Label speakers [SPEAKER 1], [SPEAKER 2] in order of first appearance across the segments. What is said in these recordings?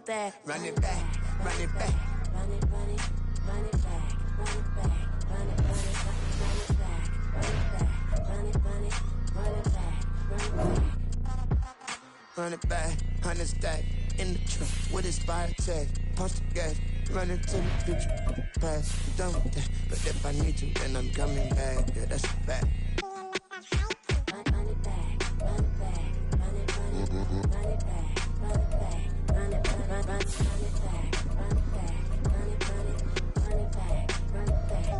[SPEAKER 1] it back,
[SPEAKER 2] run it back, run it back.
[SPEAKER 1] run it, run it, run it back, run it back, run it, run it, run it back, run it back, run it, run it, run it back, run it back.
[SPEAKER 2] Run it back, 100 stack in the truck with his biotech. Punch the gas, run into the future. Past, done with that. But if I need to, then I'm coming back. Yeah, that's a fact.
[SPEAKER 1] Run it back, run it back, run it, run it, run it back, run it back, run it, run it back, run it back, run it, run it, run it back, run it back.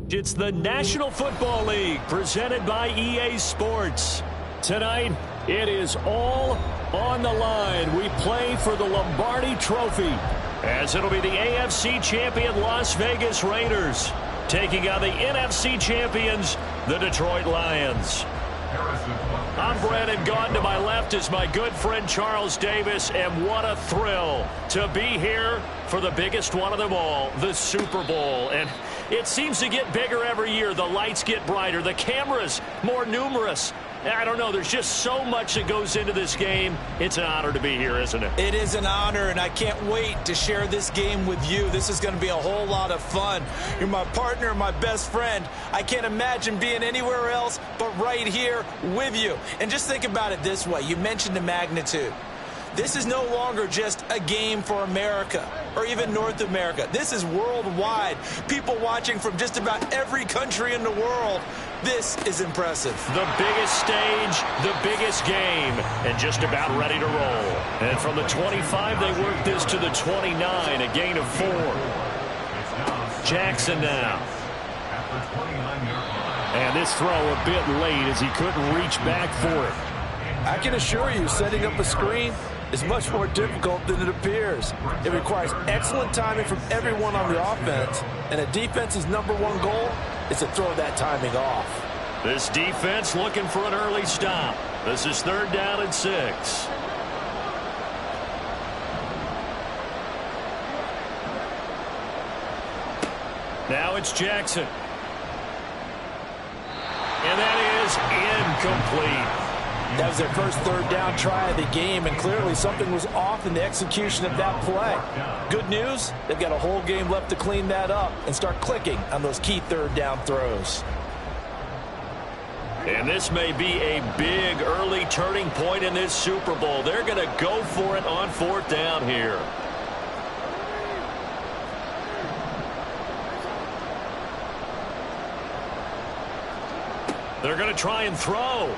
[SPEAKER 3] It's the National Football League presented by EA Sports. Tonight, it is all on the line. We play for the Lombardi Trophy, as it'll be the AFC champion Las Vegas Raiders taking on the NFC champions, the Detroit Lions. I'm Brandon Gaudin. To my left is my good friend Charles Davis, and what a thrill to be here for the biggest one of them all, the Super Bowl. And it seems to get bigger every year. The lights get brighter, the cameras more numerous. I don't know, there's just so much that goes into this game. It's an honor to be here, isn't it?
[SPEAKER 4] It is an honor, and I can't wait to share this game with you. This is going to be a whole lot of fun. You're my partner, my best friend. I can't imagine being anywhere else but right here with you. And just think about it this way. You mentioned the magnitude. This is no longer just a game for America or even North America. This is worldwide. People watching from just about every country in the world. This is impressive.
[SPEAKER 3] The biggest stage, the biggest game, and just about ready to roll. And from the 25, they work this to the 29, a gain of 4. Jackson now. And this throw a bit late as he couldn't reach back for it.
[SPEAKER 5] I can assure you, setting up a screen is much more difficult than it appears. It requires excellent timing from everyone on the offense, and a defense's #1 goal is to throw that timing off.
[SPEAKER 3] This defense looking for an early stop. This is 3rd down and 6. Now it's Jackson. And that is incomplete.
[SPEAKER 5] That was their first 3rd down try of the game, and clearly something was off in the execution of that play. Good news, they've got a whole game left to clean that up and start clicking on those key 3rd down throws.
[SPEAKER 3] And this may be a big early turning point in this Super Bowl. They're going to go for it on 4th down here. They're going to try and throw.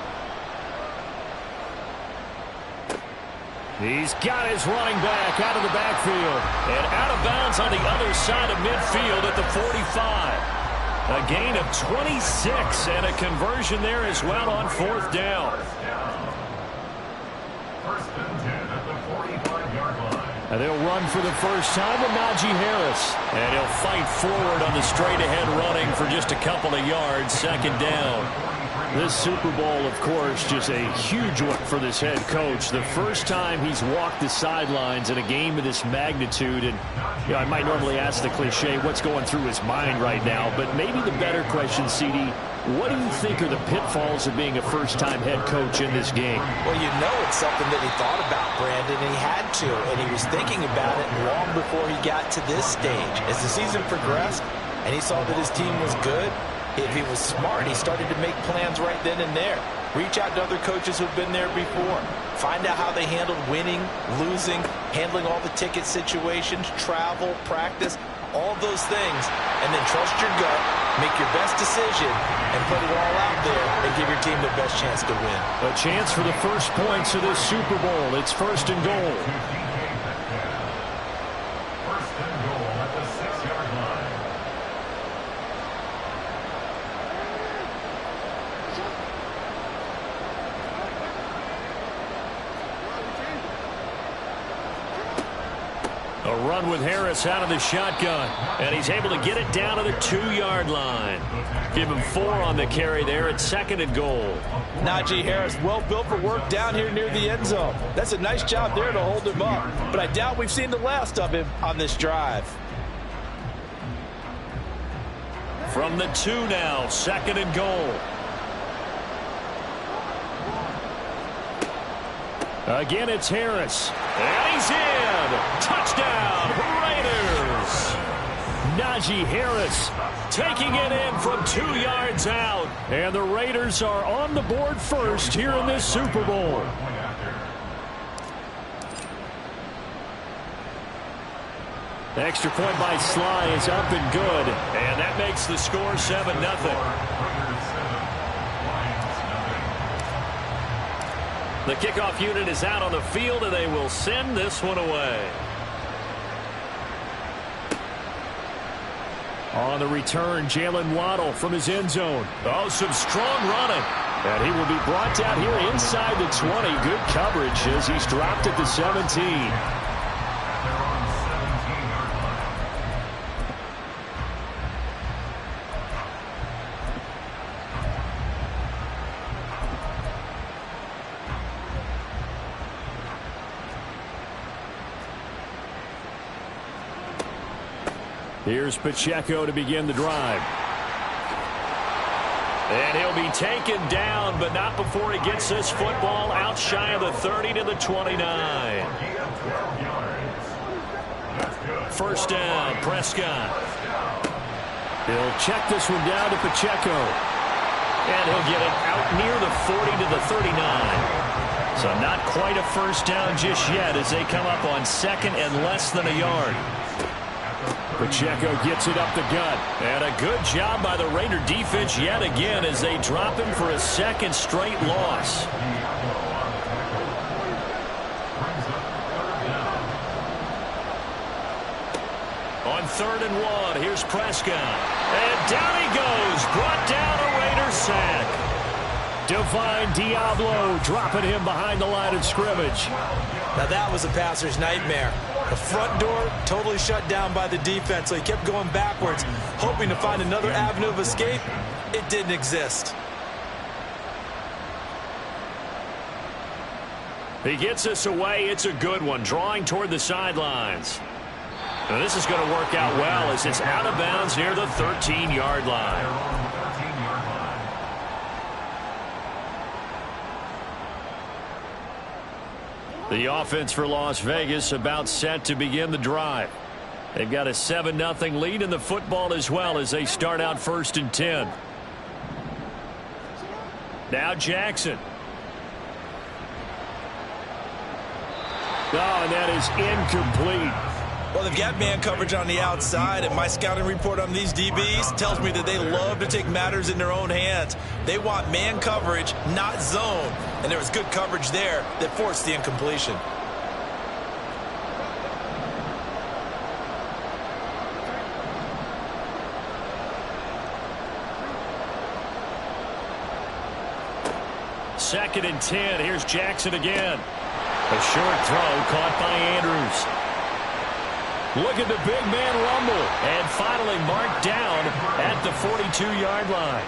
[SPEAKER 3] He's got his running back out of the backfield and out of bounds on the other side of midfield at the 45. A gain of 26 and a conversion there as well on 4th down. And they'll run for the first time with Najee Harris. And he'll fight forward on the straight-ahead running for just a couple of yards, 2nd down. This Super Bowl, of course, just a huge one for this head coach. The first time he's walked the sidelines in a game of this magnitude. And you know, I might normally ask the cliche, what's going through his mind right now? But maybe the better question, CD, what do you think are the pitfalls of being a first-time head coach in this game?
[SPEAKER 4] Well, you know it's something that he thought about, Brandon, and he had to. And he was thinking about it long before he got to this stage. As the season progressed and he saw that his team was good, if he was smart, he started to make plans right then and there. Reach out to other coaches who've been there before. Find out how they handled winning, losing, handling all the ticket situations, travel, practice, all those things. And then trust your gut, make your best decision, and put it all out there and give your team the best chance to win.
[SPEAKER 3] A chance for the first points of this Super Bowl. It's 1st and goal. A run with Harris out of the shotgun, and he's able to get it down to the 2-yard line. Give him 4 on the carry there at 2nd and goal.
[SPEAKER 5] Najee Harris, well built for work down here near the end zone. That's a nice job there to hold him up, but I doubt we've seen the last of him on this drive.
[SPEAKER 3] from the 2 now. 2nd and goal. Again, it's Harris. And he's in. Touchdown, Raiders. Najee Harris taking it in from 2 yards out. And the Raiders are on the board first here in this Super Bowl. The extra point by Sly is up and good. And that makes the score 7-0. The kickoff unit is out on the field, and they will send this one away. On the return, Jalen Waddle from his end zone. Oh, some strong running. And he will be brought down here inside the 20. Good coverage as he's dropped at the 17. Here's Pacheco to begin the drive. And he'll be taken down, but not before he gets this football out shy of the 30 to the 29. First down, Prescott. He'll check this one down to Pacheco. And he'll get it out near the 40 to the 39. So not quite a first down just yet as they come up on 2nd and less than a yard. Pacheco gets it up the gut. And a good job by the Raider defense yet again as they drop him for a 2nd straight loss. On 3rd and 1, here's Prescott. And down he goes. Brought down a Raider sack. Divine Diablo dropping him behind the line of scrimmage.
[SPEAKER 5] Now that was a passer's nightmare. The front door totally shut down by the defense, so he kept going backwards, hoping to find another avenue of escape. It didn't exist.
[SPEAKER 3] He gets this away. It's a good one, drawing toward the sidelines. Now this is going to work out well as it's out of bounds near the 13-yard line. The offense for Las Vegas about set to begin the drive. They've got a 7-0 lead in the football as well as they start out 1st and 10. Now Jackson. Oh, and that is incomplete.
[SPEAKER 5] Well, they've got man coverage on the outside, and my scouting report on these DBs tells me that they love to take matters in their own hands. They want man coverage, not zone, and there was good coverage there that forced the incompletion.
[SPEAKER 3] Second and 10. Here's Jackson again. A short throw caught by Andrews. Look at the big man rumble. And finally marked down at the 42-yard line.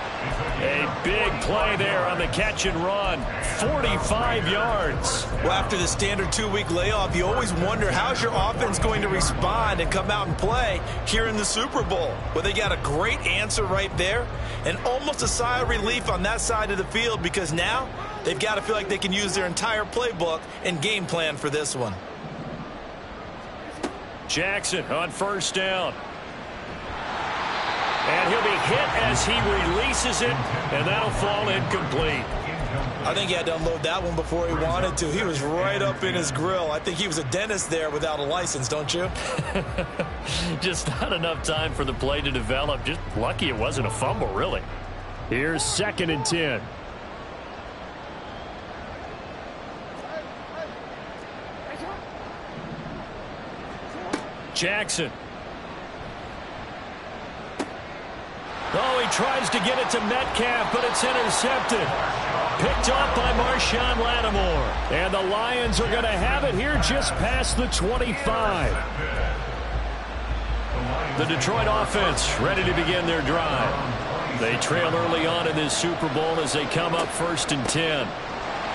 [SPEAKER 3] A big play there on the catch and run. 45 yards.
[SPEAKER 5] Well, after the standard 2-week layoff, you always wonder how's your offense going to respond and come out and play here in the Super Bowl. Well, they got a great answer right there and almost a sigh of relief on that side of the field because now they've got to feel like they can use their entire playbook and game plan for this one.
[SPEAKER 3] Jackson on first down. And he'll be hit as he releases it, and that'll fall incomplete.
[SPEAKER 5] I think he had to unload that one before he wanted to. He was right up in his grill. I think he was a dentist there without a license, don't you?
[SPEAKER 3] Just not enough time for the play to develop. Just lucky it wasn't a fumble, really. Here's 2nd and 10. Jackson. Oh, he tries to get it to Metcalf, but it's intercepted. Picked off by Marshawn Lattimore. And the Lions are going to have it here just past the 25. The Detroit offense ready to begin their drive. They trail early on in this Super Bowl as they come up 1st and 10.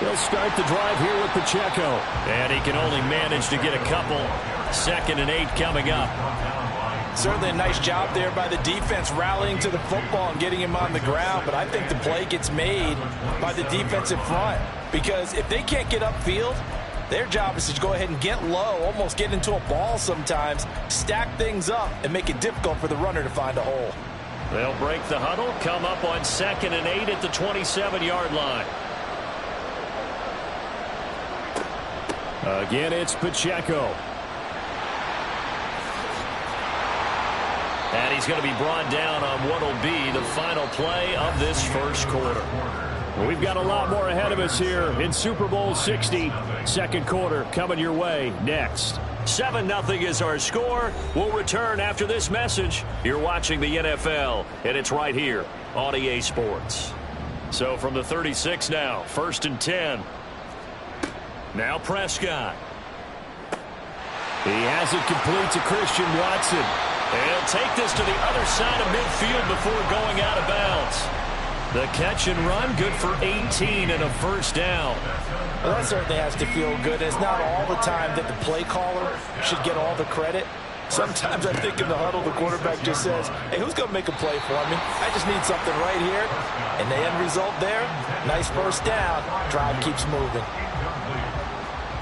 [SPEAKER 3] They'll start the drive here with Pacheco. And he can only manage to get a couple. 2nd and 8 coming up.
[SPEAKER 5] Certainly a nice job there by the defense rallying to the football and getting him on the ground, but I think the play gets made by the defensive front because if they can't get upfield, their job is to go ahead and get low, almost get into a ball sometimes, stack things up, and make it difficult for the runner to find a hole.
[SPEAKER 3] They'll break the huddle, come up on 2nd and 8 at the 27-yard line. Again, it's Pacheco. And he's going to be brought down on what will be the final play of this first quarter. We've got a lot more ahead of us here in Super Bowl 60. Second quarter coming your way next. 7-0 is our score. We'll return after this message. You're watching the NFL, and it's right here on EA Sports. So from the 36 now, 1st and 10. Now Prescott. He has it complete to Christian Watson. And he'll take this to the other side of midfield before going out of bounds. The catch and run, good for 18 and a first down.
[SPEAKER 5] Well, that certainly has to feel good. It's not all the time that the play caller should get all the credit. Sometimes I think in the huddle, the quarterback just says, hey, who's going to make a play for me? I just need something right here. And the end result there, nice first down. Drive keeps moving.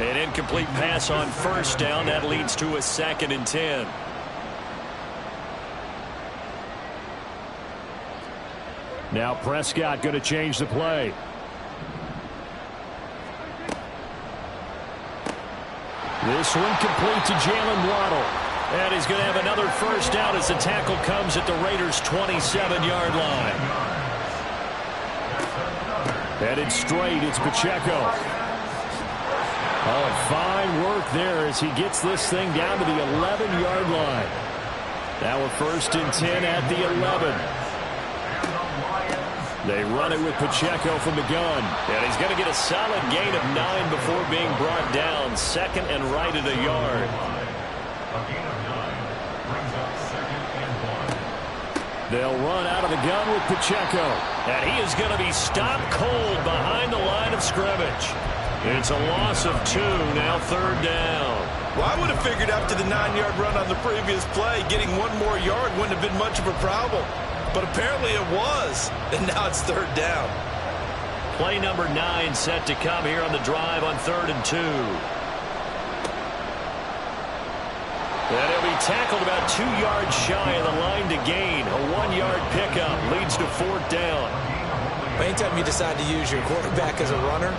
[SPEAKER 3] An incomplete pass on first down. That leads to a 2nd and 10. Now Prescott going to change the play. This one complete to Jalen Waddle. And he's going to have another first down as the tackle comes at the Raiders' 27-yard line. Headed straight, it's Pacheco. Oh, fine work there as he gets this thing down to the 11-yard line. Now a 1st and 10 at the 11. They run it with Pacheco from the gun. And he's going to get a solid gain of 9 before being brought down. 2nd and right at a yard. They'll run out of the gun with Pacheco. And he is going to be stopped cold behind the line of scrimmage. It's a loss of 2, now 3rd down.
[SPEAKER 5] Well, I would have figured after the 9-yard run on the previous play, getting 1 more yard wouldn't have been much of a problem. But apparently it was, and now it's 3rd down.
[SPEAKER 3] Play number 9 set to come here on the drive on 3rd and 2. And he'll be tackled about 2 yards shy of the line to gain. A 1-yard pickup leads to 4th down.
[SPEAKER 5] Anytime you decide to use your quarterback as a runner,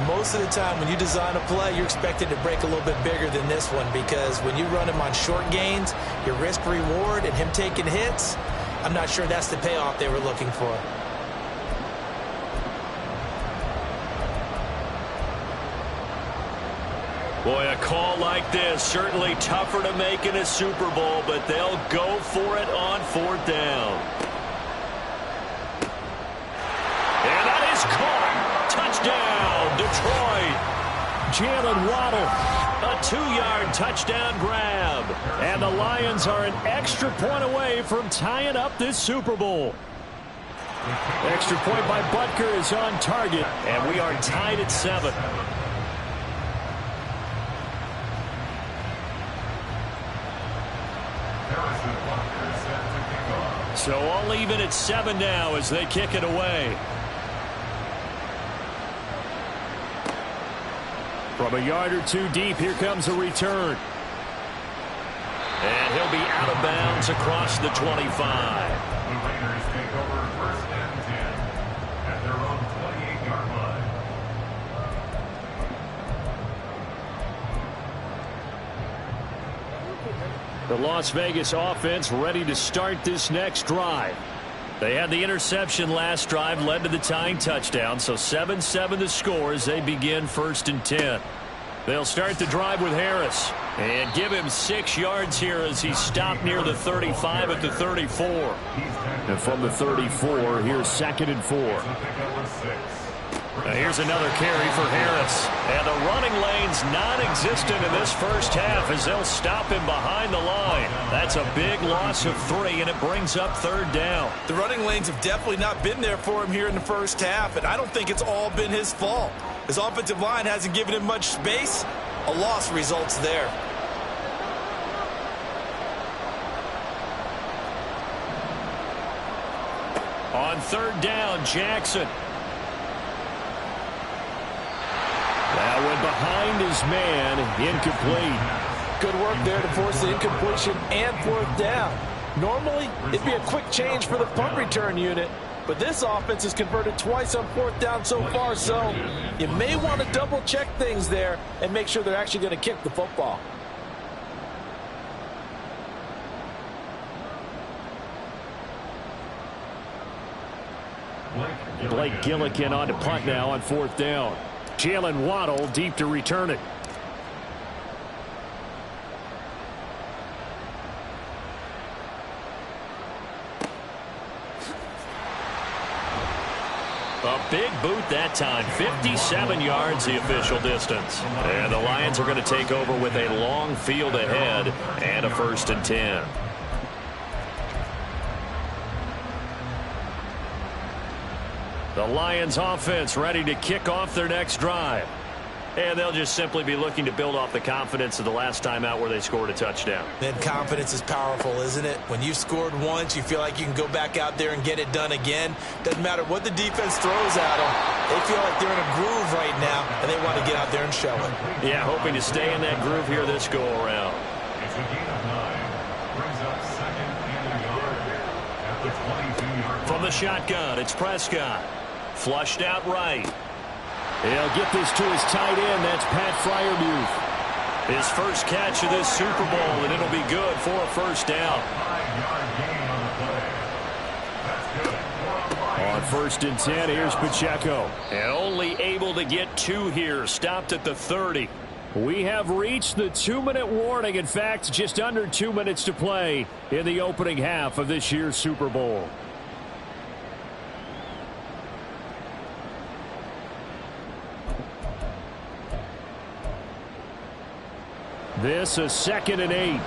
[SPEAKER 5] most of the time when you design a play, you're expected to break a little bit bigger than this one because when you run him on short gains, your risk-reward and him taking hits, I'm not sure that's the payoff they were looking for.
[SPEAKER 3] Boy, a call like this, certainly tougher to make in a Super Bowl, but they'll go for it on 4th down. And that is caught. Touchdown, Detroit. Jalen Waddle. A 2-yard touchdown grab. And the Lions are an extra point away from tying up this Super Bowl. Extra point by Butker is on target, and we are tied at 7. So all even at 7 now as they kick it away. From a yard or 2 deep, here comes a return. And he'll be out of bounds across the 25.
[SPEAKER 6] The Raiders take over 1st and 10 at their own 28-yard line.
[SPEAKER 3] The Las Vegas offense ready to start this next drive. They had the interception last drive, led to the tying touchdown, so 7-7 the score as they begin 1st and 10. They'll start the drive with Harris and give him 6 yards here as he stopped near the 35 at the 34. And from the 34, here's 2nd and 4. Now here's another carry for Harris. And the running lane's non-existent in this first half as they'll stop him behind the line. That's a big loss of 3, and it brings up 3rd down.
[SPEAKER 5] The running lanes have definitely not been there for him here in the first half, and I don't think it's all been his fault. His offensive line hasn't given him much space. A loss results there.
[SPEAKER 3] On third down, Jackson. That one behind his man, incomplete.
[SPEAKER 5] Good work there to force the incompletion and fourth down. Normally, it'd be a quick change for the punt return unit, but this offense has converted twice on fourth down so far, so you may want to double-check things there and make sure they're actually going to kick the football.
[SPEAKER 3] Blake Gillikin on to punt now on fourth down. Jalen Waddle deep to return it. A big boot that time. 57 yards the official distance. And the Lions are going to take over with a long field ahead and a 1st and 10. The Lions offense ready to kick off their next drive. And they'll just simply be looking to build off the confidence of the last time out where they scored a touchdown.
[SPEAKER 4] And confidence is powerful, isn't it? When you've scored once, you feel like you can go back out there and get it done again. Doesn't matter what the defense throws at them. They feel like they're in a groove right now, and they want to get out there and show it.
[SPEAKER 3] Yeah, hoping to stay in that groove here this go-around.
[SPEAKER 6] It's a gain of 9. Brings up 2nd and a yard at the 22-yard line.
[SPEAKER 3] From the shotgun, it's Prescott. Flushed out right. He'll get this to his tight end. That's Pat Freiermuth. His first catch of this Super Bowl, and it'll be good for a 1st down.
[SPEAKER 6] 5-yard gain on the play. That's good.
[SPEAKER 3] On 1st and 10, here's Pacheco. And only able to get 2 here. Stopped at the 30. We have reached the 2-minute warning. In fact, just under 2 minutes to play in the opening half of this year's Super Bowl. This is 2nd and 8.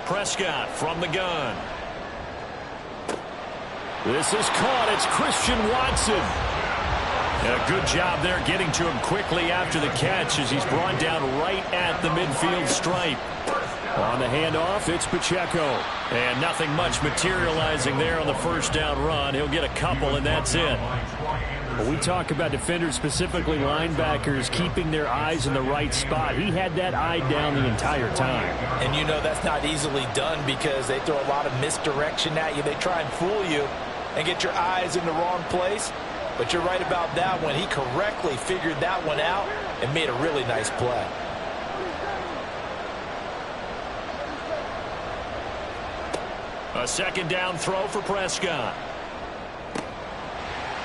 [SPEAKER 3] Prescott from the gun. This is caught. It's Christian Watson. And a good job there getting to him quickly after the catch as he's brought down right at the midfield stripe. On the handoff, it's Pacheco. And nothing much materializing there on the 1st down run. He'll get a couple, and that's it. We talk about defenders, specifically linebackers, keeping their eyes in the right spot. He had that eye down the entire time.
[SPEAKER 5] And you know that's not easily done because they throw a lot of misdirection at you. They try and fool you and get your eyes in the wrong place. But you're right about that one. He correctly figured that one out and made a really nice play.
[SPEAKER 3] A 2nd down throw for Prescott.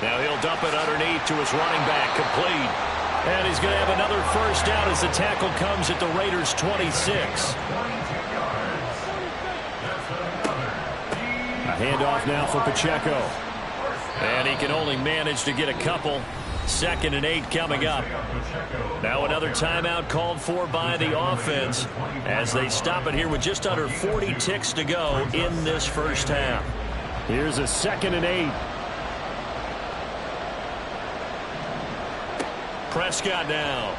[SPEAKER 3] Now he'll dump it underneath to his running back, complete. And he's going to have another 1st down as the tackle comes at the Raiders' 26. A handoff now for Pacheco. And he can only manage to get a couple. 2nd and 8 coming up. Now another timeout called for by the offense as they stop it here with just under 40 ticks to go in this 1st half. Here's a 2nd and 8. Prescott now.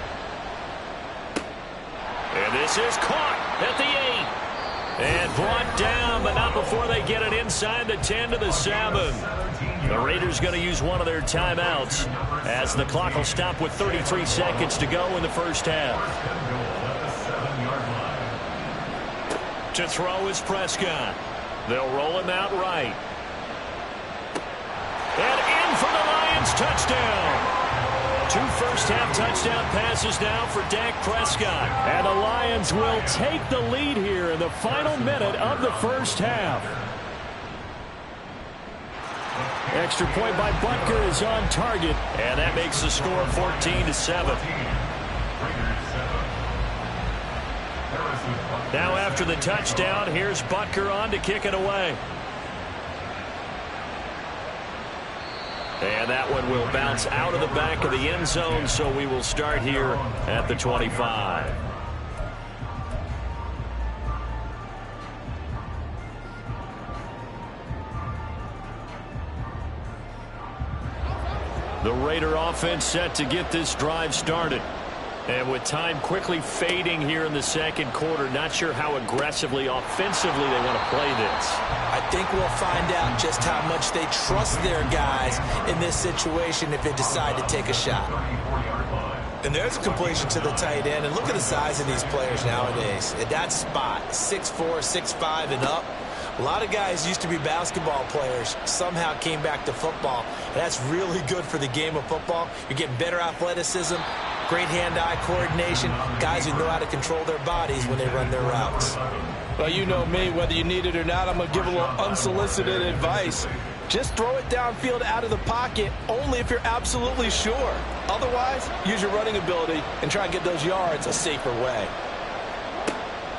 [SPEAKER 3] And this is caught at the 8. And brought down, but not before they get it inside the 10 to the 7. The Raiders going to use one of their timeouts as the clock will stop with 33 seconds to go in the 1st half. To throw is Prescott. They'll roll him out right. And in for the Lions touchdown. 2 first-half touchdown passes now for Dak Prescott. And the Lions will take the lead here in the final minute of the 1st half. Extra point by Butker is on target, and that makes the score 14-7. Now after the touchdown, here's Butker on to kick it away. And that one will bounce out of the back of the end zone, so we will start here at the 25. The Raider offense set to get this drive started. And with time quickly fading here in the second quarter, not sure how aggressively, offensively they want to play this.
[SPEAKER 5] I think we'll find out just how much they trust their guys in this situation if they decide to take a shot. And there's a completion to the tight end. And look at the size of these players nowadays. At that spot, 6'4", 6'5", and up. A lot of guys used to be basketball players, somehow came back to football. And that's really good for the game of football. You're getting better athleticism, great hand-eye coordination, guys who know how to control their bodies when they run their routes. Well, you know me, whether you need it or not, I'm going to give a little unsolicited advice. Just throw it downfield out of the pocket only if you're absolutely sure. Otherwise, use your running ability and try and get those yards a safer way.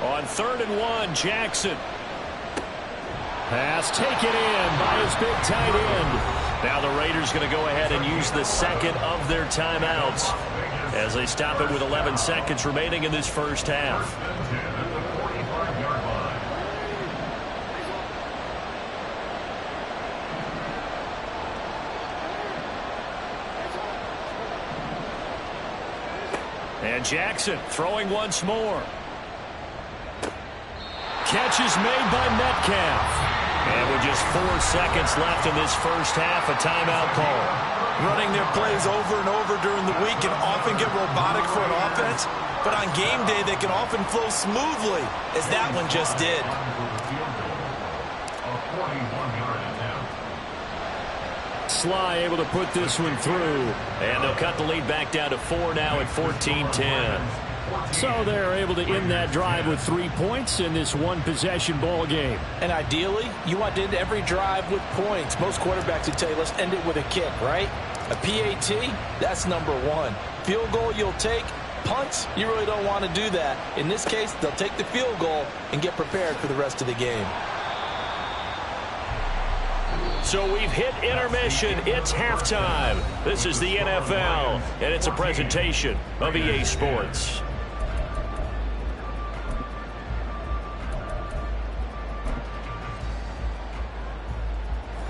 [SPEAKER 3] On 3rd and 1, Jackson. Pass taken in by his big tight end. Now the Raiders going to go ahead and use the second of their timeouts as they stop it with 11 seconds remaining in this first half. And Jackson throwing once more. Catch is made by Metcalf. And with just 4 seconds left in this first half, a timeout call.
[SPEAKER 5] Running their plays over and over during the week can often get robotic for an offense, but on game day they can often flow smoothly, as that one just did.
[SPEAKER 3] Sly able to put this one through, and they'll cut the lead back down to 4 now at 14-10. So they're able to end that drive with 3 points in this one-possession ball game.
[SPEAKER 5] And ideally, you want to end every drive with points. Most quarterbacks would tell you, let's end it with a kick, right? A PAT, that's number 1. Field goal you'll take. Punts, you really don't want to do that. In this case, they'll take the field goal and get prepared for the rest of the game.
[SPEAKER 3] So we've hit intermission. It's halftime. This is the NFL, and it's a presentation of EA Sports.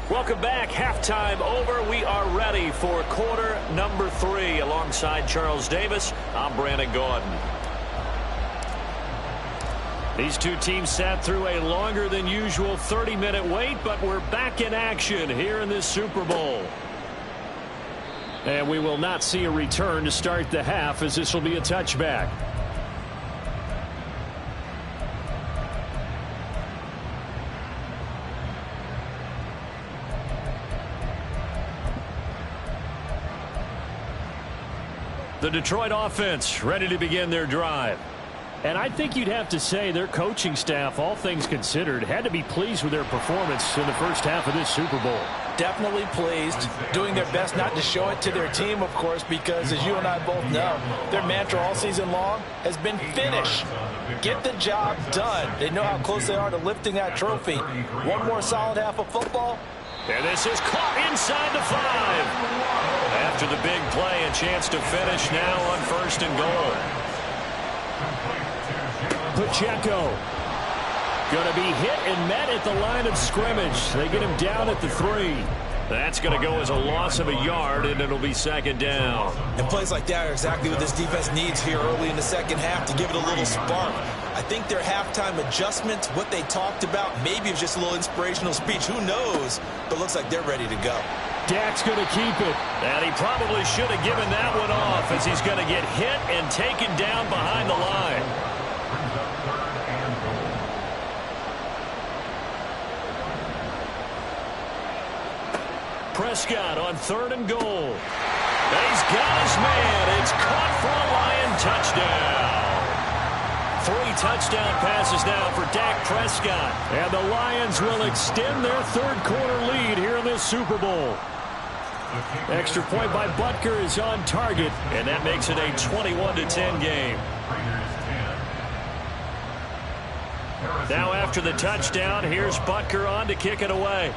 [SPEAKER 3] Welcome back. Halftime over. We are ready for quarter number 3. Alongside Charles Davis, I'm Brandon Gaudin. These two teams sat through a longer than usual 30-minute wait, but we're back in action here in this Super Bowl. And we will not see a return to start the half, as this will be a touchback. The Detroit offense ready to begin their drive. And I think you'd have to say their coaching staff, all things considered, had to be pleased with their performance in the first half of this Super Bowl.
[SPEAKER 5] Definitely pleased, doing their best not to show it to their team, of course, because as you and I both know, their mantra all season long has been finish. Get the job done. They know how close they are to lifting that trophy. One more solid half of football.
[SPEAKER 3] And this is caught inside the 5. After the big play, a chance to finish now on 1st and goal. Pacheco going to be hit and met at the line of scrimmage. They get him down at the 3. That's going to go as a loss of a yard, and it'll be 2nd down.
[SPEAKER 5] And plays like that are exactly what this defense needs here early in the second half to give it a little spark. I think their halftime adjustments, what they talked about, maybe it was just a little inspirational speech. Who knows? But looks like they're ready to go.
[SPEAKER 3] Dak's going to keep it. And he probably should have given that one off, as he's going to get hit and taken down behind the line. Prescott on 3rd and goal. And he's got his man. It's caught for a Lion touchdown. 3 touchdown passes now for Dak Prescott. And the Lions will extend their 3rd quarter lead here in this Super Bowl. Extra point by Butker is on target, and that makes it a 21-10 game. Now after the touchdown, here's Butker on to kick it away.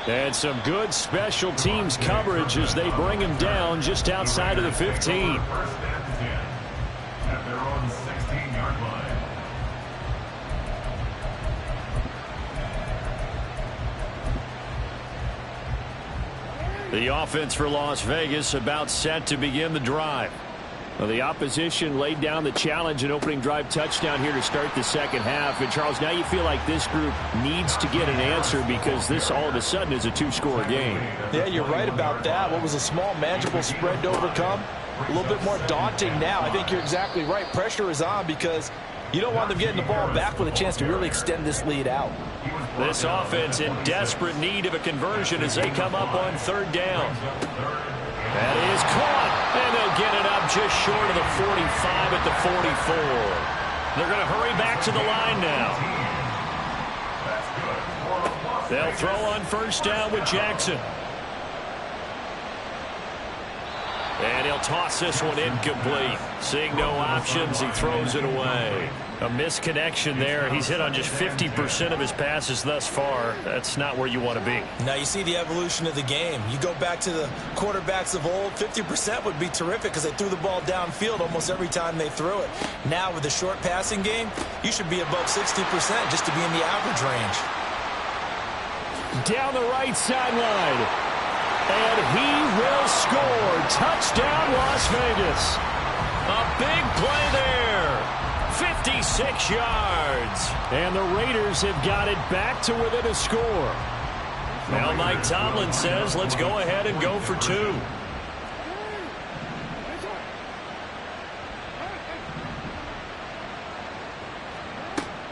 [SPEAKER 3] And some good special teams coverage as they bring him down just outside of the 15.
[SPEAKER 6] At their own 16-yard line.
[SPEAKER 3] The offense for Las Vegas about set to begin the drive. Well, the opposition laid down the challenge and opening drive touchdown here to start the second half. And, Charles, now you feel like this group needs to get an answer because this all of a sudden is a two-score game.
[SPEAKER 5] Yeah, you're right about that. What was a small, manageable spread to overcome? A little bit more daunting now. I think you're exactly right. Pressure is on because you don't want them getting the ball back with a chance to really extend this lead out.
[SPEAKER 3] This offense in desperate need of a conversion as they come up on third down. That is caught, and they'll get it up just short of the 45 at the 44. They're going to hurry back to the line now. They'll throw on first down with Jackson. And he'll toss this one incomplete. Seeing no options, he throws it away. A misconnection there. He's hit on just 50% of his passes thus far. That's not where you want to be.
[SPEAKER 4] Now you see the evolution of the game. You go back to the quarterbacks of old, 50% would be terrific because they threw the ball downfield almost every time they threw it. Now with the short passing game, you should be above 60% just to be in the average range.
[SPEAKER 3] Down the right sideline. And he will score. Touchdown, Las Vegas. A big play there. 56 yards. And the Raiders have got it back to within a score. Now Mike Tomlin says, let's go ahead and go for two.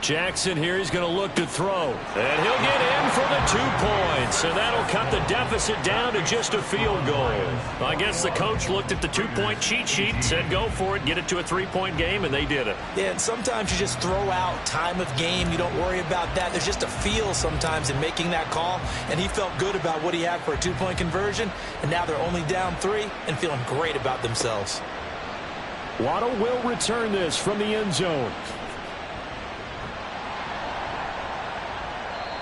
[SPEAKER 3] Jackson here, he's going to look to throw. And he'll get in for the 2 points. And that'll cut the deficit down to just a field goal. I guess the coach looked at the 2-point cheat sheet and said, go for it, get it to a 3-point game, and they did it.
[SPEAKER 4] Yeah, and sometimes you just throw out time of game. You don't worry about that. There's just a feel sometimes in making that call. And he felt good about what he had for a 2-point conversion. And now they're only down 3 and feeling great about themselves.
[SPEAKER 3] Waddle will return this from the end zone.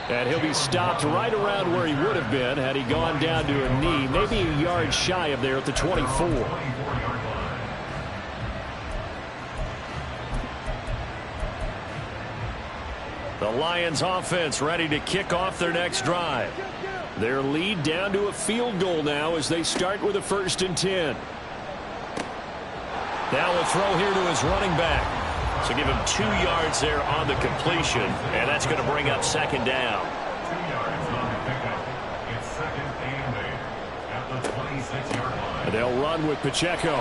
[SPEAKER 3] And he'll be stopped right around where he would have been had he gone down to a knee, maybe a yard shy of there at the 24. The Lions offense ready to kick off their next drive. Their lead down to a field goal now as they start with a 1st and 10. Now we'll throw here to his running back. So give him 2 yards there on the completion, and that's going to bring up second down.
[SPEAKER 6] 2 yards on the pickup. It's 2nd and 8 at the 26-yard line.
[SPEAKER 3] And they'll run with Pacheco,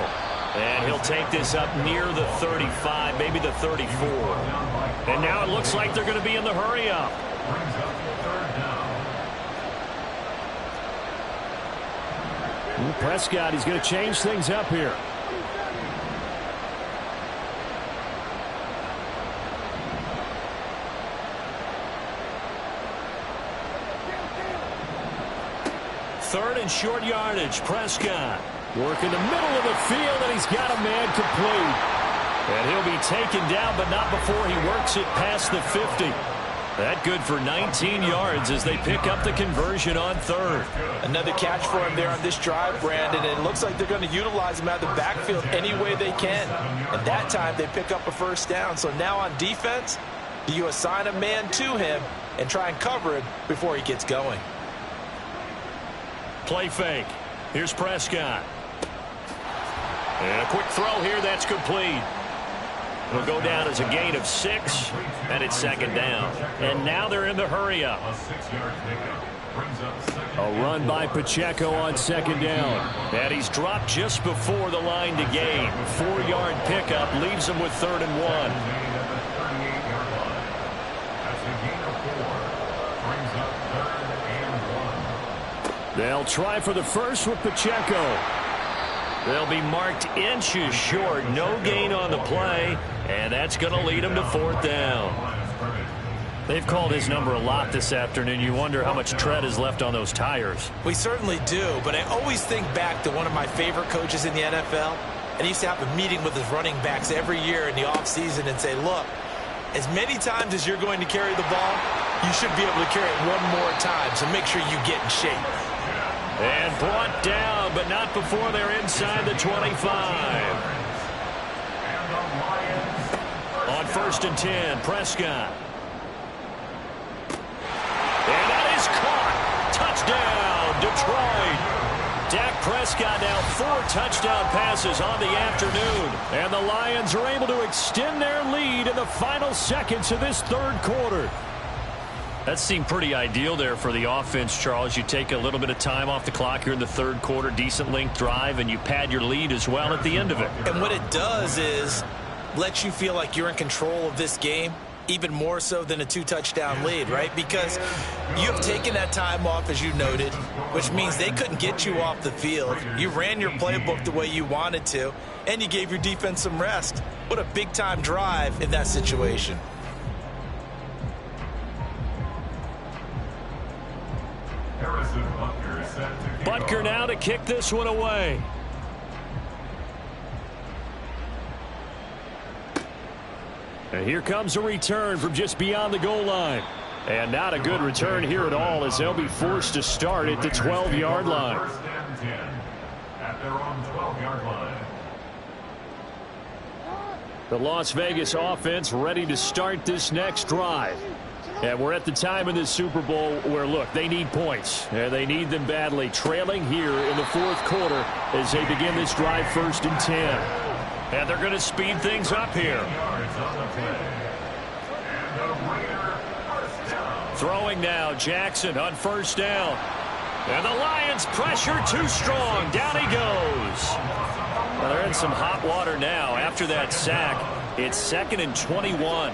[SPEAKER 3] and he'll take this up near the 35, maybe the 34. And now it looks like they're going to be in the hurry up.
[SPEAKER 6] Brings up 3rd down.
[SPEAKER 3] Prescott, he's going to change things up here. Third and short yardage. Prescott working the middle of the field, and he's got a man complete. And he'll be taken down, but not before he works it past the 50. That good for 19 yards as they pick up the conversion on 3rd.
[SPEAKER 5] Another catch for him there on this drive, Brandon. And it looks like they're going to utilize him out of the backfield any way they can. And that time they pick up a 1st down. So now on defense, you assign a man to him and try and cover him before he gets going.
[SPEAKER 3] Play fake. Here's Prescott. And a quick throw here. That's complete. It'll go down as a gain of 6, and it's 2nd down. And now they're in the hurry up.
[SPEAKER 6] A 6-yard pickup brings up 2nd.
[SPEAKER 3] A run by Pacheco on 2nd down. And he's dropped just before the line to gain. 4-yard pickup leaves him with 3rd and 1.
[SPEAKER 6] At the 38-yard line. That's a gain of 4. Brings up 3rd and 1.
[SPEAKER 3] They'll try for the first with Pacheco. They'll be marked inches short. No gain on the play, and that's going to lead them to 4th down. They've called his number a lot this afternoon. You wonder how much tread is left on those tires.
[SPEAKER 4] We certainly do, but I always think back to one of my favorite coaches in the NFL, and he used to have a meeting with his running backs every year in the offseason and say, look, as many times as you're going to carry the ball, you should be able to carry it one more time, so make sure you get in shape.
[SPEAKER 3] And brought down, but not before they're inside the 25. On 1st and 10, Prescott. And that is caught. Touchdown, Detroit. Dak Prescott now 4 touchdown passes on the afternoon. And the Lions are able to extend their lead in the final seconds of this third quarter. That seemed pretty ideal there for the offense, Charles. You take a little bit of time off the clock here in the third quarter, decent length drive, and you pad your lead as well at the end of it.
[SPEAKER 5] And what it does is let you feel like you're in control of this game, even more so than a 2-touchdown lead, right? Because you have taken that time off, as you noted, which means they couldn't get you off the field. You ran your playbook the way you wanted to, and you gave your defense some rest. What a big-time drive in that situation.
[SPEAKER 6] Harrison Butker is set to kick
[SPEAKER 3] Butker
[SPEAKER 6] off.
[SPEAKER 3] now to kick this one away. And here comes a return from just beyond the goal line. And not a good return here at all, as they'll be forced to start at the 12-yard line.
[SPEAKER 6] First and 10 at their own 12-yard line.
[SPEAKER 3] The Las Vegas offense ready to start this next drive. And we're at the time in this Super Bowl where, look, they need points. And they need them badly. Trailing here in the fourth quarter as they begin this drive, 1st and 10. And they're going to speed things up here.
[SPEAKER 6] Yards on the play. And the Raider first down.
[SPEAKER 3] Throwing now, Jackson on 1st down. And the Lions pressure too strong. Down he goes. Well, they're in some hot water now after that sack. It's 2nd and 21.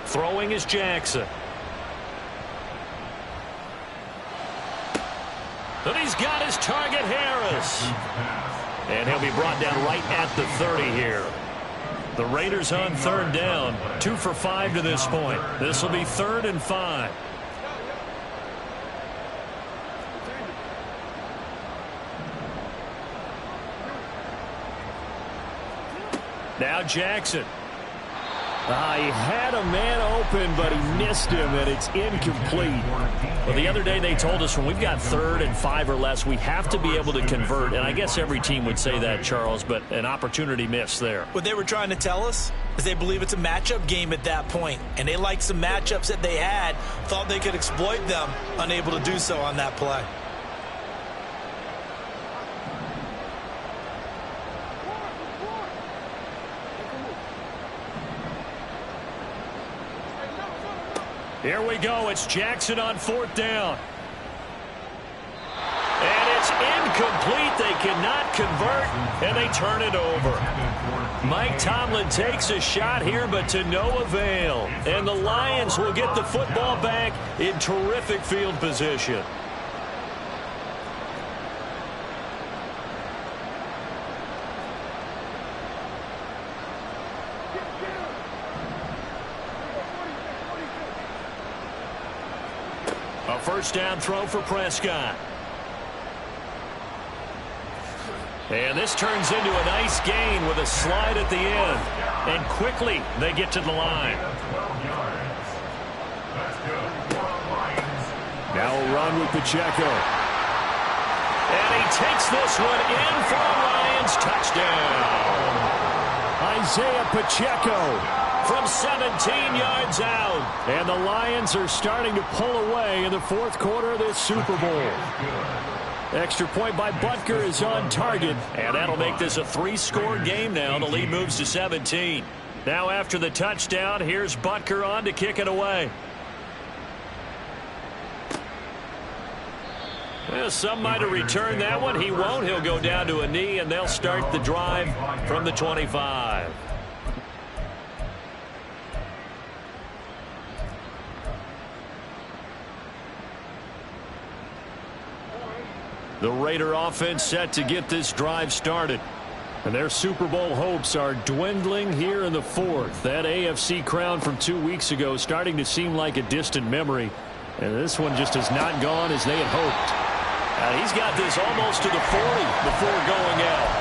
[SPEAKER 3] Throwing is Jackson. And he's got his target, Harris. And he'll be brought down right at the 30 here. The Raiders on 3rd down. 2 for 5 to this point. This will be 3rd and 5. Now Jackson. He had a man open, but he missed him, and it's incomplete. Well, the other day they told us when we've got 3rd and 5 or less, we have to be able to convert. And I guess every team would say that, Charles, but an opportunity missed there.
[SPEAKER 5] What they were trying to tell us is they believe it's a matchup game at that point, and they liked some matchups that they had, thought they could exploit them, unable to do so on that play.
[SPEAKER 3] Here we go. It's Jackson on 4th down. And it's incomplete. They cannot convert, and they turn it over. Mike Tomlin takes a shot here, but to no avail. And the Lions will get the football back in terrific field position. A 1st down throw for Prescott. And this turns into a nice gain with a slide at the end. And quickly they get to the line.
[SPEAKER 6] 12 yards. That's good.
[SPEAKER 3] Now a run with Pacheco. And he takes this one in for a Lions touchdown. Isaiah Pacheco from 17 yards out. And the Lions are starting to pull away in the fourth quarter of this Super Bowl. Extra point by Butker is on target. And that'll make this a 3-score game now. The lead moves to 17. Now after the touchdown, here's Butker on to kick it away. Well, some might have returned that one. He won't. He'll go down to a knee, and they'll start the drive from the 25. The Raider offense set to get this drive started. And their Super Bowl hopes are dwindling here in the fourth. That AFC crown from 2 weeks ago starting to seem like a distant memory. And this one just has not gone as they had hoped. And he's got this almost to the 40 before going out.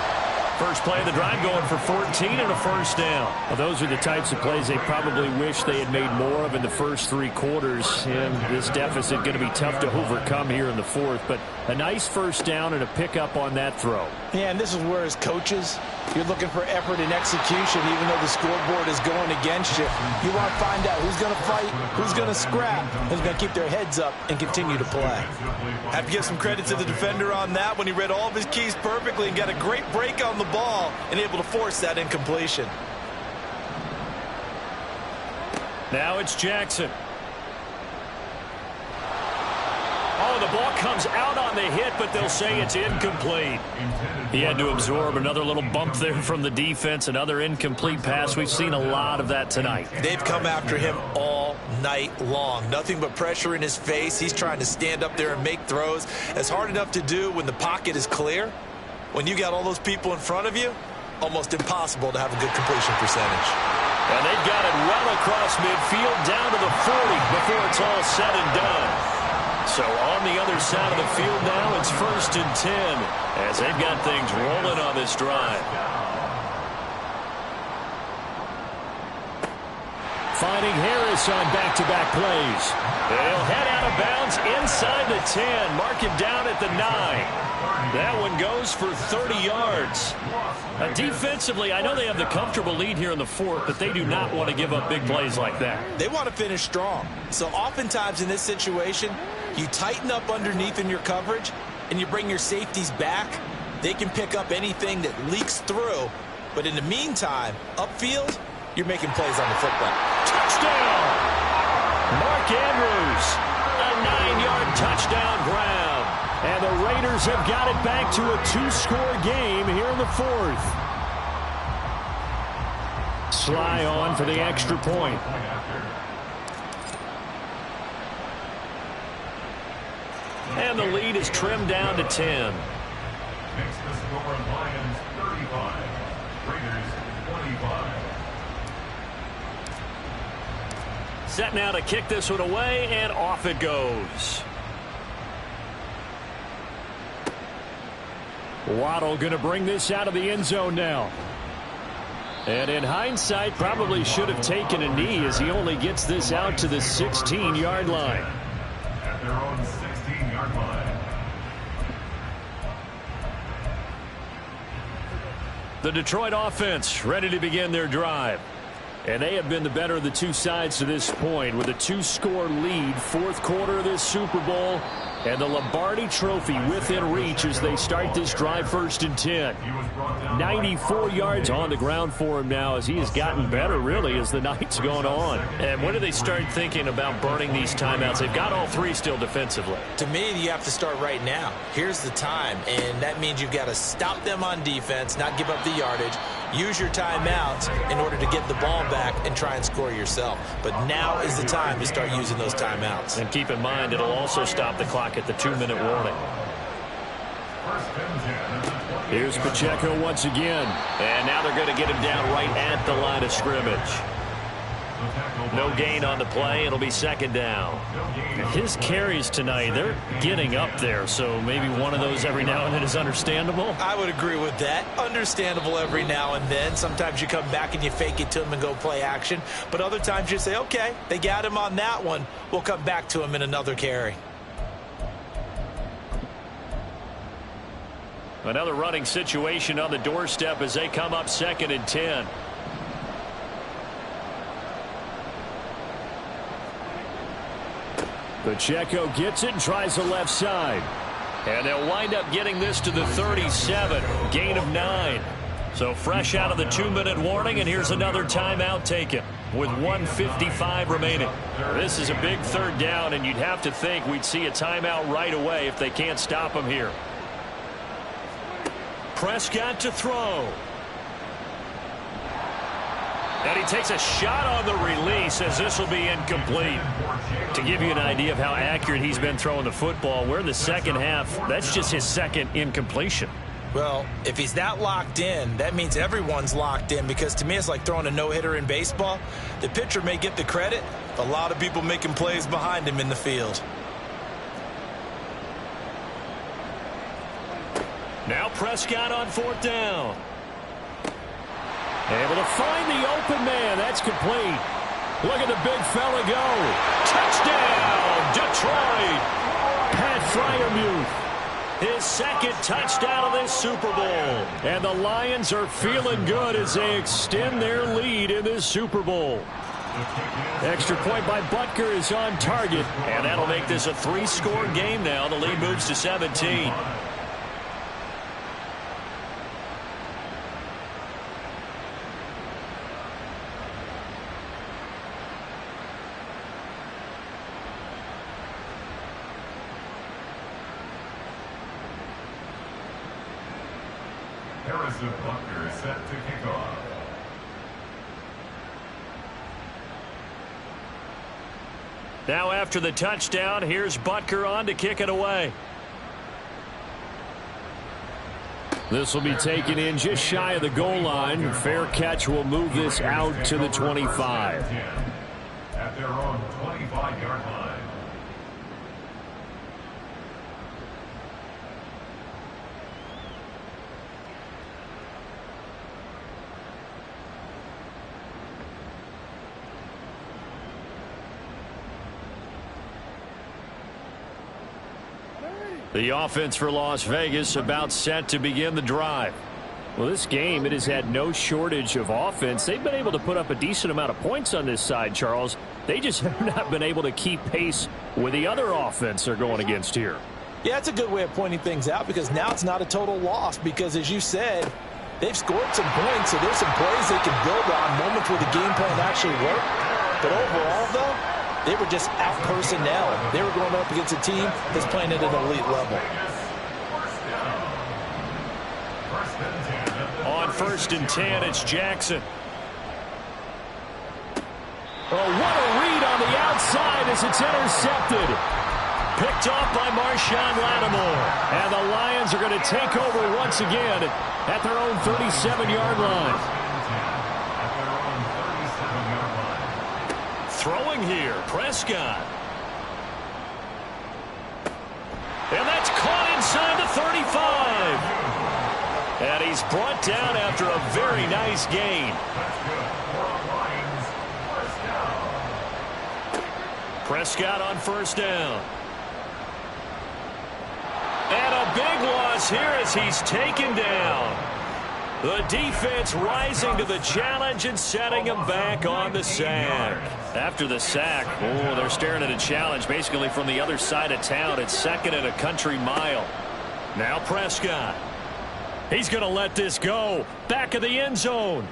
[SPEAKER 3] First play of the drive going for 14 and a 1st down. Well, those are the types of plays they probably wish they had made more of in the first 3 quarters. And this deficit going to be tough to overcome here in the fourth. But a nice 1st down and a pickup on that throw.
[SPEAKER 5] Yeah, and this is where his coaches You're looking for effort and execution, even though the scoreboard is going against you. You want to find out who's going to fight, who's going to scrap, who's going to keep their heads up and continue to play.
[SPEAKER 4] Have to give some credit to the defender on that when he read all of his keys perfectly and got a great break on the ball and able to force that incompletion.
[SPEAKER 3] Now it's Jackson. Oh, the ball comes out on the hit, but they'll say it's incomplete. He had to absorb another little bump there from the defense, another incomplete pass. We've seen a lot of that tonight.
[SPEAKER 4] They've come after him all night long. Nothing but pressure in his face. He's trying to stand up there and make throws. It's hard enough to do when the pocket is clear. When you got all those people in front of you, almost impossible to have a good completion percentage.
[SPEAKER 3] And they've got it well across midfield down to the 40 before it's all said and done. So on the other side of the field now, it's 1st and 10 as they've got things rolling on this drive. Finding Harris on back-to-back plays. They'll head out of bounds inside the 10. Mark him down at the 9. That one goes for 30 yards. Defensively, I know they have the comfortable lead here in the 4th, but they do not want to give up big plays like that.
[SPEAKER 4] They want to finish strong. So oftentimes in this situation, you tighten up underneath in your coverage, and you bring your safeties back. They can pick up anything that leaks through. But in the meantime, upfield, you're making plays on the football.
[SPEAKER 3] Touchdown! Mark Andrews, a 9-yard touchdown grab. And the Raiders have got it back to a 2-score game here in the 4th. Sly on for the extra point. And the lead is trimmed down to 10.
[SPEAKER 6] Makes the score Lions 35, Raiders 25.
[SPEAKER 3] Set now to kick this one away, and off it goes. Waddle going to bring this out of the end zone now. And in hindsight, probably should have taken a knee as he only gets this out to the 16-yard line.
[SPEAKER 6] At their own 16-yard line.
[SPEAKER 3] The Detroit offense ready to begin their drive. And they have been the better of the two sides to this point with a 2-score lead, 4th quarter of this Super Bowl. And the Lombardi Trophy within reach as they start this drive 1st and 10. 94 yards on the ground for him now as he has gotten better, really, as the night's gone on. And when do they start thinking about burning these timeouts? They've got all 3 still defensively.
[SPEAKER 4] To me, you have to start right now. Here's the time, and that means you've got to stop them on defense, not give up the yardage, use your timeouts in order to get the ball back and try and score yourself. But now is the time to start using those timeouts.
[SPEAKER 3] And keep in mind, it'll also stop the clock at the 2-minute warning. Here's Pacheco once again. And now they're going to get him down right at the line of scrimmage. No gain on the play. It'll be 2nd down. His carries tonight, they're getting up there, so maybe one of those every now and then is understandable.
[SPEAKER 4] I would agree with that. Understandable every now and then. Sometimes you come back and you fake it to him and go play action. But other times you say, okay, they got him on that one. We'll come back to him in another carry.
[SPEAKER 3] Another running situation on the doorstep as they come up 2nd and 10. Pacheco gets it and tries the left side. And they'll wind up getting this to the 37. Gain of 9. So fresh out of the 2-minute warning, and here's another timeout taken with 1:55 remaining. This is a big 3rd down, and you'd have to think we'd see a timeout right away if they can't stop him here. Prescott to throw. And he takes a shot on the release as this will be incomplete. To give you an idea of how accurate he's been throwing the football, we're in the 2nd half. That's just his 2nd incompletion.
[SPEAKER 4] Well, if he's that locked in, that means everyone's locked in, because to me it's like throwing a no-hitter in baseball. The pitcher may get the credit, a lot of people making plays behind him in the field.
[SPEAKER 3] Now Prescott on 4th down. Able to find the open man. That's complete. Look at the big fella go. Touchdown, Detroit. Pat Freiermuth. his second touchdown of this Super Bowl. And the Lions are feeling good as they extend their lead in this Super Bowl. Extra point by Butker is on target, and that'll make this a 3-score game now. The lead moves to 17.
[SPEAKER 6] Harrison Butker is set to kick off.
[SPEAKER 3] Now after the touchdown, here's Butker on to kick it away. This will be taken in just shy of the goal line. Fair catch will move this out to the 25.
[SPEAKER 6] At their own 25-yard line.
[SPEAKER 3] The offense for Las Vegas about set to begin the drive. Well, this game, it has had no shortage of offense. They've been able to put up a decent amount of points on this side, Charles. They just have not been able to keep pace with the other offense they're going against here.
[SPEAKER 5] Yeah, it's a good way of pointing things out because now it's not a total loss because, as you said, they've scored some points, so there's some plays they can build on, moments where the game plan actually worked. But overall, though, they were just out personnel. They were going up against a team that's playing at an elite level.
[SPEAKER 3] On 1st and 10, it's Jackson. Oh, what a read on the outside as it's intercepted. Picked off by Marshawn Lattimore. And the Lions are going to take over once again at their own 37-yard line. Throwing here, Prescott. And that's caught inside the 35. And he's brought down after a very nice gain. Prescott on 1st down. And a big loss here as he's taken down. The defense rising to the challenge and setting him back on the sack. After the sack, oh, they're staring at a challenge basically from the other side of town. It's 2nd and a country mile. Now Prescott. He's going to let this go. Back of the end zone.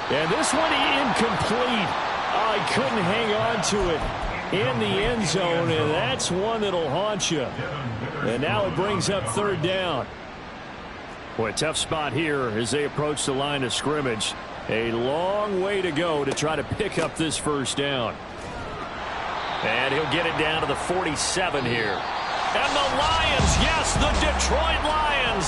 [SPEAKER 3] And this one incomplete. Oh, he couldn't hang on to it in the end zone, and that's one that'll haunt you. And now it brings up 3rd down. Boy, tough spot here as they approach the line of scrimmage. A long way to go to try to pick up this 1st down. And he'll get it down to the 47 here. And the Lions, yes, the Detroit Lions